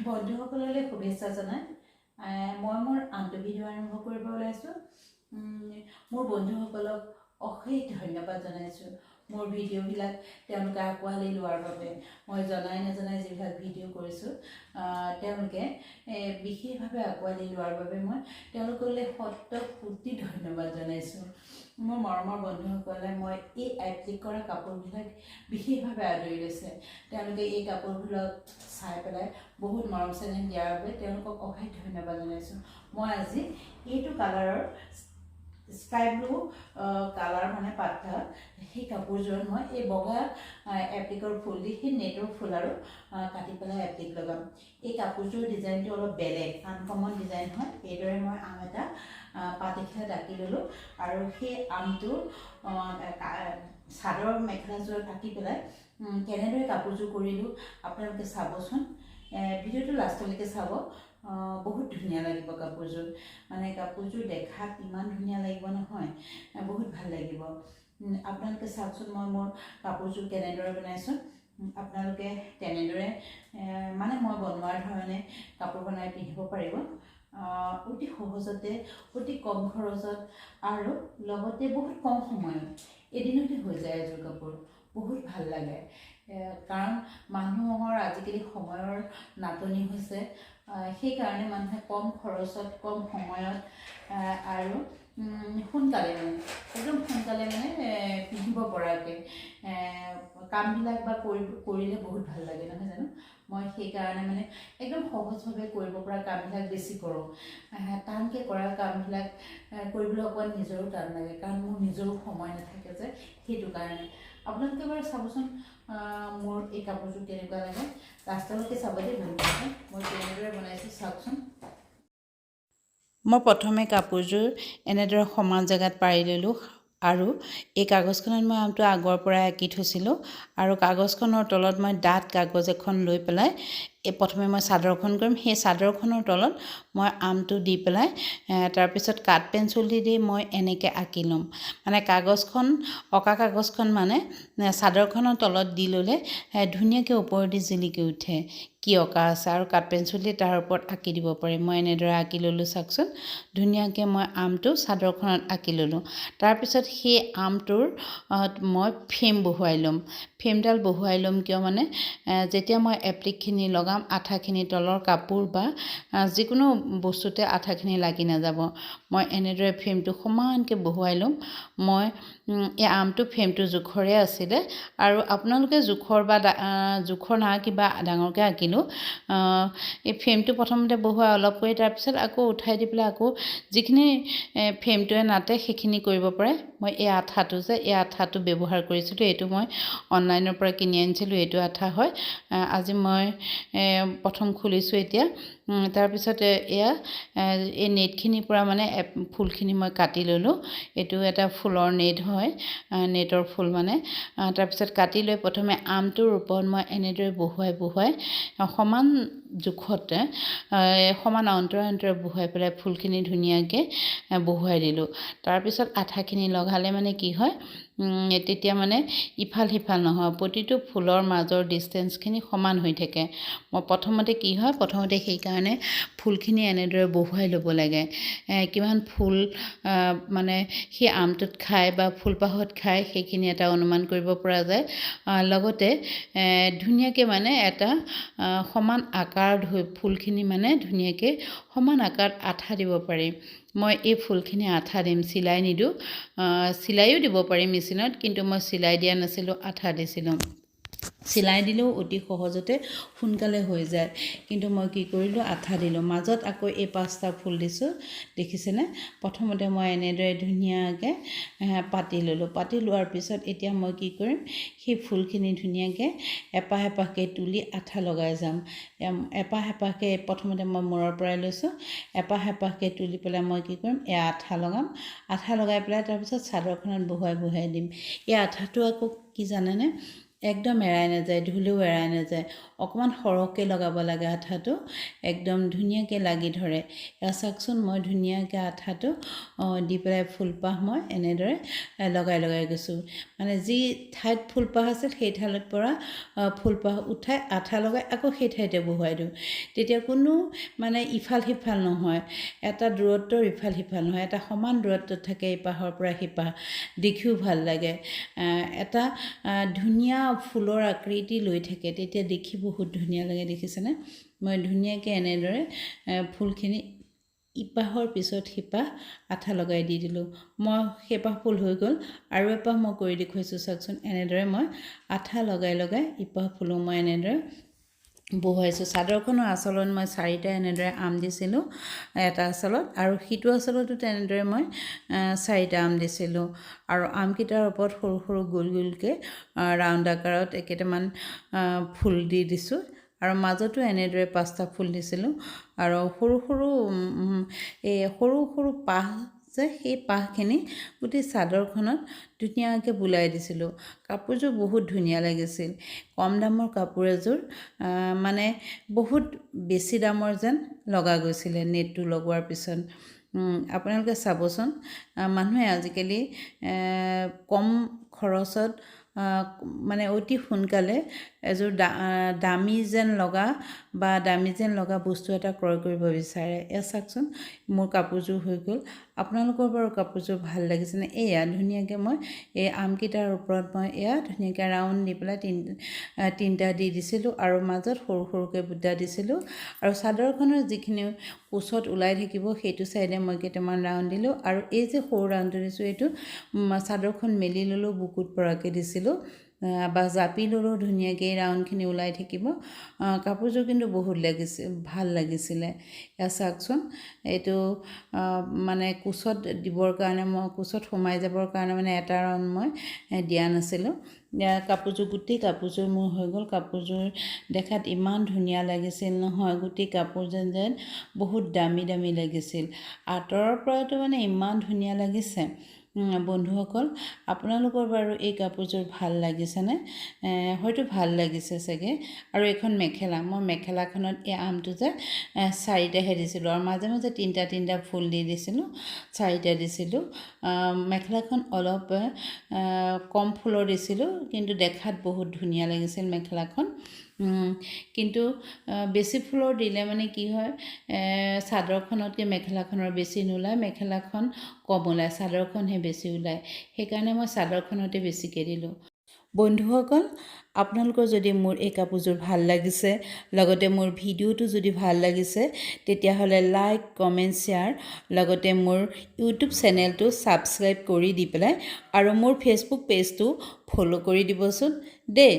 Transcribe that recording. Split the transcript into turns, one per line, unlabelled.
বন্ধুসকললৈ শুভেচ্ছা জনাই মই মোৰ আনটো ভিডিঅ' আৰম্ভ কৰিব ওলাইছোঁ। মোৰ বন্ধুসকলক অশেষ ধন্যবাদ জনাইছোঁ মোৰ ভিডিঅ'বিলাক তেওঁলোকে আঁকোৱালি লোৱাৰ বাবে। মই জনাই নজনাই যিবিলাক ভিডিঅ' কৰিছোঁ তেওঁলোকে বিশেষভাৱে আঁকোৱালি লোৱাৰ বাবে মই তেওঁলোকলৈ কোটি ধন্যবাদ জনাইছোঁ। মোৰ মৰমৰ বন্ধুসকলে মই এই এপ্লিক কৰা কাপোৰবিলাক বিশেষভাৱে আদৰি লৈছে। তেওঁলোকে এই কাপোৰবিলাক চাই পেলাই বহুত মৰম চেনেহ দিয়াৰ বাবে তেওঁলোকক অশেষ ধন্যবাদ জনাইছোঁ। মই আজি এইটো কালাৰৰ স্কাই ব্লু কালাৰ মানে পাত্তা সেই কাপোৰযোৰত মই এই বগা এপ্লিকৰ ফুল দি সেই নেটৰ ফুল আৰু কাটি পেলাই এপ্লিক লগাম। এই কাপোৰযোৰ ডিজাইনটো অলপ বেলেগ, আনকমন ডিজাইন হয়। এইদৰে মই আম এটা পাত এখিলাত আঁকি ল'লোঁ আৰু সেই আমটো চাদৰ মেখেলাযোৰত আঁকি পেলাই কেনেদৰে কাপোৰযোৰ কৰিলোঁ আপোনালোকে চাবচোন। ভিডিঅ'টো লাষ্টলৈকে চাব। বহুত ধুনীয়া লাগিব কাপোৰযোৰ, মানে কাপোৰযোৰ দেখাত ইমান ধুনীয়া লাগিব নহয়, বহুত ভাল লাগিব। আপোনালোকে চাওকচোন মই মোৰ কাপোৰযোৰ কেনেদৰে বনাইছোঁ। আপোনালোকে তেনেদৰে মানে মই বনোৱাৰ ধৰণে কাপোৰ বনাই পিন্ধিব পাৰিব। অতি সহজতে, অতি কম খৰচত আৰু লগতে বহুত কম সময়ত এদিনতে হৈ যায় এযোৰ কাপোৰ। বহুত ভাল লাগে কাৰণ মানুহৰ আজিকালি সময়ৰ নাটনি হৈছে। সেইকাৰণে মানুহে কম খৰচত কম সময়ত আৰু সোনকালে একদম সোনকালে পিন্ধিব পৰাকৈ কামবিলাক বা কৰিলে বহুত ভাল লাগে নহয় জানো। মই সেইকাৰণে একদম সহজভাৱে কৰিব পৰা কামবিলাক বেছি কৰোঁ। টানকৈ কৰা কামবিলাক কৰিবলৈ অকণমান নিজৰো টান লাগে কাৰণ মোৰ নিজৰো সময় নাথাকে যে, সেইটো কাৰণে। আপোনালোকে বাৰু চাবচোন মোৰ এই কাপোৰযোৰ কেনেকুৱা লাগে। লাষ্টলৈকে চাব দেই বন্ধুসকল, মই কেনেদৰে বনাইছোঁ চাওকচোন। মই প্ৰথমে কাপোৰযোৰ এনেদৰে সমান জেগাত পাৰি ল'লোঁ আৰু এই কাগজখনত মই আমটো আগৰ পৰাই আঁকি থৈছিলোঁ আৰু কাগজখনৰ তলত মই ডাঠ কাগজ এখন লৈ পেলাই প্ৰথমে মই চাদৰখন কৰিম। সেই চাদৰখনৰ তলত মই আমটো দি পেলাই তাৰপিছত কাঠ পেঞ্চিল দি মই এনেকৈ আঁকি ল'ম। মানে কাগজখন অঁকা কাগজখন মানে চাদৰখনৰ তলত দি ল'লে ধুনীয়াকৈ ওপৰেদি জিলিকি উঠে কি অঁকা আছে, আৰু কাঠ পেঞ্চিল দি তাৰ ওপৰত আঁকি দিব পাৰি। মই এনেদৰে আঁকি ল'লোঁ চাওকচোন। ধুনীয়াকৈ মই আমটো চাদৰখনত আঁকি ল'লোঁ। তাৰপিছত সেই আমটোৰ মই ফ্ৰেম বহুৱাই ল'ম। ফ্ৰেমডাল বহুৱাই ল'ম কিয় মানে যেতিয়া মই এপ্লিকখিনি লগাম আঠাখিনি তলৰ কাপোৰ বা যিকোনো বস্তুতে আঠাখিনি লাগি নাযাব। মই এনেদৰে ফ্ৰেমটো সমানকৈ বহুৱাই ল'ম। মই এই আমটো ফ্ৰেমটো জোখৰে আছিলে আৰু আপোনালোকে জোখৰ নাআঁকিবা ডাঙৰকৈ আঁকিলোঁ। এই ফ্ৰেমটো প্ৰথমতে বহুৱাই অলপ কৰি তাৰপিছত আকৌ উঠাই দি পেলাই আকৌ যিখিনি ফ্ৰেমটোৱে নাতে সেইখিনি কৰিব পাৰে। মই এই আঠাটো এই আঠাটো ব্যৱহাৰ কৰিছিলোঁ। এইটো মই অনলাইনৰ পৰা কিনি আনিছিলোঁ। এইটো আঠা হয়। আজি মই প্ৰথম খুলিছোঁ এতিয়া। তাৰপিছত এয়া এই নেটখিনিৰ পৰা মানে ফুলখিনি মই কাটি ল'লোঁ। এইটো এটা ফুলৰ নেট হয়, নেটৰ ফুল মানে। তাৰপিছত কাটি লৈ প্ৰথমে আমটোৰ ওপৰত মই এনেদৰে বহুৱাই সমান জোখতে সমান অন্তৰে বহুৱাই পেলাই ফুলখিনি ধুনীয়াকৈ বহুৱাই দিলোঁ। তাৰপিছত আঠাখিনি লগালে মানে কি হয় তেতিয়া মানে ইফাল সিফাল নহয়, প্ৰতিটো ফুলৰ মাজৰ ডিষ্টেঞ্চখিনি সমান হৈ থাকে। মই প্ৰথমতে সেইকাৰণে ফুলখিনি এনেদৰে বহুৱাই ল'ব লাগে। কিমান ফুল মানে সেই আমটোত খায় বা ফুলপাহত খায় সেইখিনি এটা অনুমান কৰিব পৰা যায়। লগতে ধুনীয়াকৈ মানে এটা সমান আকাৰ ফুলখিনি মানে ধুনীয়াকৈ সমান আকাৰত আঠা দিব পাৰি। মই এই ফুলখিনি আঠা দিম, চিলাই নিদিওঁ। চিলাইও দিব পাৰি মেচিনত, কিন্তু মই চিলাই দিয়া নাছিলোঁ, আঠা দিছিলোঁ। চিলাই দিলেও অতি সহজতে সোনকালে হৈ যায়, কিন্তু মই কি কৰিলোঁ আঠা দিলোঁ। মাজত আকৌ এই 5টা ফুল দিছোঁ, দেখিছেনে। প্ৰথমতে মই এনেদৰে ধুনীয়াকৈ পাতি ল'লোঁ। পাতি লোৱাৰ পিছত এতিয়া মই কি কৰিম, সেই ফুলখিনি ধুনীয়াকৈ এপাহ এপাহকৈ তুলি আঠা লগাই যাম। এপাহ এপাহকৈ প্ৰথমতে মই মূৰৰ পৰাই লৈছোঁ। এপাহ এপাহকৈ তুলি পেলাই মই কি কৰিম, আঠা লগাম। আঠা লগাই পেলাই তাৰপিছত চাদৰখনত বহুৱাই দিম। এই আঠাটো আকৌ কি জানেনে, একদম এৰাই নাযায়, ধুলেও এৰাই নাযায়। অকণমান সৰহকৈ লগাব লাগে আঠাটো, একদম ধুনীয়াকৈ লাগি ধৰে। এয়া চাওকচোন, মই ধুনীয়াকৈ আঠাটো দি পেলাই ফুলপাহ মই এনেদৰে লগাই লগাই গৈছোঁ। মানে যি ঠাইত ফুলপাহ আছিল সেই ঠাইৰ পৰা ফুলপাহ উঠাই আঠা লগাই আকৌ সেই ঠাইতে বহুৱাই দিওঁ। তেতিয়া কোনো মানে ইফাল সিফাল নহয়, এটা দূৰত্বৰ ইফাল সিফাল নহয়, এটা সমান দূৰত্বত থাকে ইপাহৰ পৰা সিপাহ, দেখিও ভাল লাগে। এটা ধুনীয়া ফুলৰ আকৃতি লৈ থাকে, তেতিয়া দেখি বহুত ধুনীয়া লাগে, দেখিছেনে? মই ধুনীয়াকৈ এনেদৰে ফুলখিনি ইপাহৰ পিছত সিপাহ আঠা লগাই দি দিলোঁ। মই সেইপাহ ফুল হৈ গ'ল, আৰু এপাহ মই কৰি দেখুৱাইছোঁ চাওকচোন। এনেদৰে মই আঠা লগাই লগাই ইপাহ ফুলো মই এনেদৰে বহুৱাইছোঁ। চাদৰখনৰ আঁচলত মই 4টা এনেদৰে আম দিছিলোঁ, এটা আঁচলত, আৰু সিটো আঁচলতো তেনেদৰে মই 4টা আম দিছিলোঁ। আৰু আমকেইটাৰ ওপৰত সৰু সৰু গোল গোলকৈ ৰাউণ্ড আকাৰত কেইটামান ফুল দি দিছোঁ, আৰু মাজতো এনেদৰে 5টা ফুল দিছিলোঁ। আৰু সৰু সৰু পাহ যে, সেই পাহখিনি গোটেই চাদৰখনত ধুনীয়াকৈ বোলাই দিছিলোঁ। কাপোৰযোৰ বহুত ধুনীয়া লাগিছিল। কম দামৰ কাপোৰ এযোৰ, মানে বহুত বেছি দামৰ যেন লগা গৈছিলে নেটটো লগোৱাৰ পিছত। আপোনালোকে চাবচোন, মানুহে আজিকালি কম খৰচত মানে অতি সোনকালে এযোৰ দামী যেন লগা বা দামী যেন লগা বস্তু এটা ক্ৰয় কৰিব বিচাৰে। এয়া চাওকচোন, মোৰ কাপোৰযোৰ হৈ গ'ল। আপোনালোকৰ বাৰু কাপোৰযোৰ ভাল লাগিছেনে? এয়া ধুনীয়াকৈ মই এই আমকেইটাৰ ওপৰত মই এয়া ধুনীয়াকৈ ৰাউণ্ড দি পেলাই 3টা দি দিছিলোঁ, আৰু মাজত সৰু সৰুকৈ বুটা দিছিলোঁ। আৰু চাদৰখনৰ যিখিনি কোচত ওলাই থাকিব সেইটো চাইডে মই কেইটামান ৰাউণ্ড দিলোঁ, আৰু এই যে সৰু ৰাউণ্ডটো দিছোঁ এইটো চাদৰখন মেলি ল'লেও বুকুত পৰাকৈ দিছিলোঁ, বা জাপি ল'লেও ধুনীয়াকৈ ৰাউণ্ডখিনি ওলাই থাকিব। কাপোৰযোৰ কিন্তু বহুত ভাল লাগিছিলে। এয়া চাওকচোন, এইটো মানে কোচত দিবৰ কাৰণে, মই কোচত সোমাই যাবৰ কাৰণে মানে এটা ৰাউণ্ড মই দিয়া নাছিলোঁ। কাপোৰযোৰ, গোটেই কাপোৰযোৰ মোৰ হৈ গ'ল। কাপোৰযোৰ দেখাত ইমান ধুনীয়া লাগিছিল নহয়, গোটেই কাপোৰ যেন বহুত দামী দামী লাগিছিল। আঁতৰৰ পৰাতো মানে ইমান ধুনীয়া লাগিছে। বন্ধুসকল, আপোনালোকৰ বাৰু এই কাপোৰযোৰ ভাল লাগিছেনে? হয়তো ভাল লাগিছে চাগে। আৰু এইখন মেখেলা, মই মেখেলাখনত এই আমটো যে 4টাহে দিছিলোঁ, আৰু মাজে মাজে 3টা ফুল দি দিছিলোঁ, 4টা দিছিলোঁ। মেখেলাখন অলপ কম ফুলৰ দিছিলোঁ, কিন্তু দেখাত বহুত ধুনীয়া লাগিছিল মেখেলাখন। কিন্তু বেছি ফুলৰ দিলে মানে কি হয়, চাদৰখনতকৈ মেখেলাখনৰ বেছি নোলায়, মেখেলাখন কম ওলায়, চাদৰখনহে বেছি ওলায়। সেইকাৰণে মই চাদৰখনতে বেছিকৈ দিলোঁ। বন্ধুসকল, আপোনালোকৰ যদি মোৰ এই কাপোৰযোৰ ভাল লাগিছে, লগতে মোৰ ভিডিঅ'টো যদি ভাল লাগিছে, তেতিয়াহ'লে লাইক, কমেণ্ট, শ্বেয়াৰ, লগতে মোৰ ইউটিউব চেনেলটো ছাবস্ক্ৰাইব কৰি দি পেলাই, আৰু মোৰ ফেচবুক পেজটো ফ'ল' কৰি দিবচোন দেই।